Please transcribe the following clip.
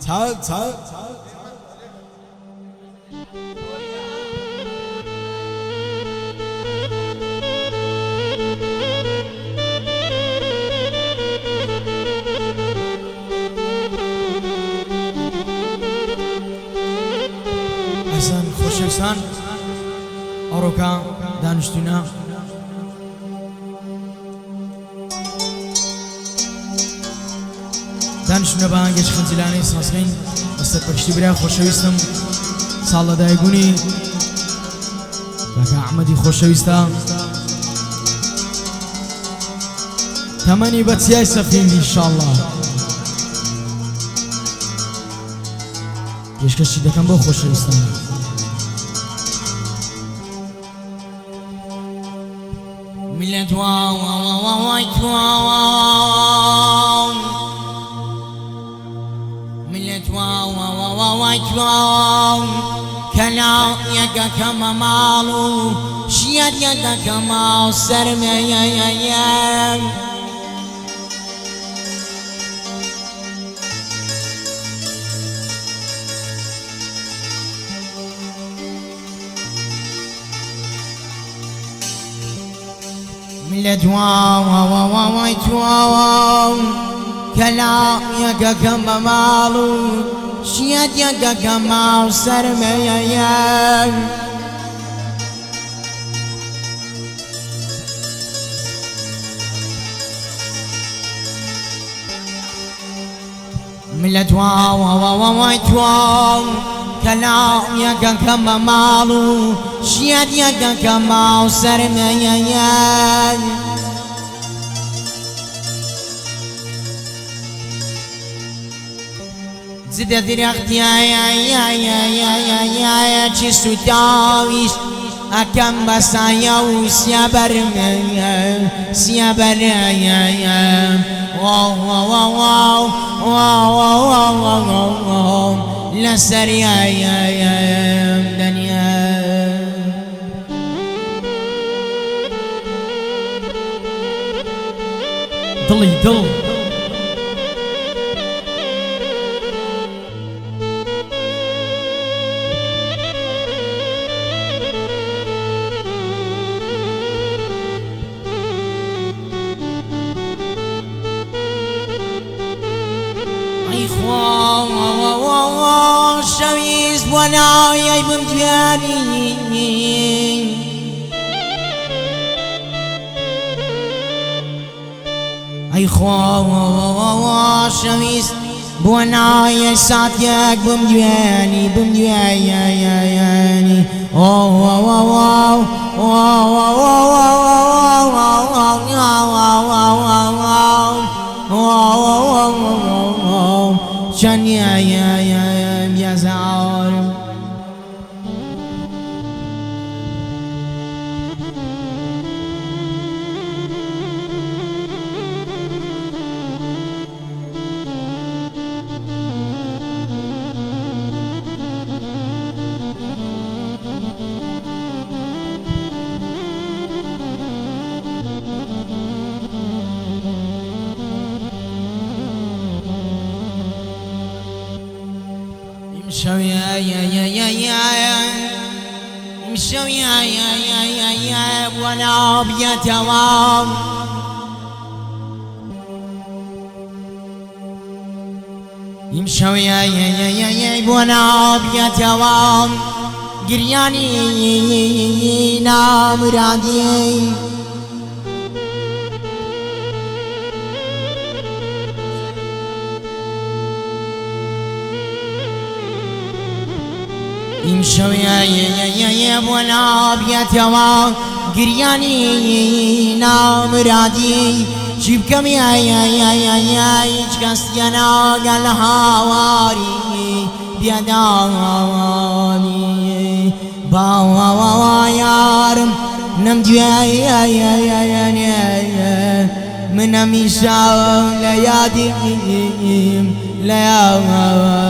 چاو حسن خوشحسن آروکا دانشتونا دانشتونا با هنگش خنزیلانی ساسخین بسته پکشتی برای خوشویستم سالا دایگونی لکه احمدی خوشویستا تمنی بطیای سفین انشاءالله گشکشی دکم با خوشویستم ملت واو ملت واو كلا يا كما مالو شياد يا كما سرمي يا ملت واو كلا يا كما مالو شياد يا كما سرمي يا ملت واو كلا يا كما مالو شياد يا كما سرمي يا زد درخت يا چیستو داویش اکم بسایا و سیابر واو لسر يا دنيا ضلي ضل شويز ولا يبم دياني اي خوا شويز بونا يسات ياك بم دياني شان يا زعار مشوا يا ولا بيتوام يمشوا يا ولا بيتوام قرياني نام رادي يمشوا يا ولا بيتوا قرياني نام رادي شبكم يا كاستيانا قال هواري بيداني باوا يارم نمت يا من مشاو ليادي لا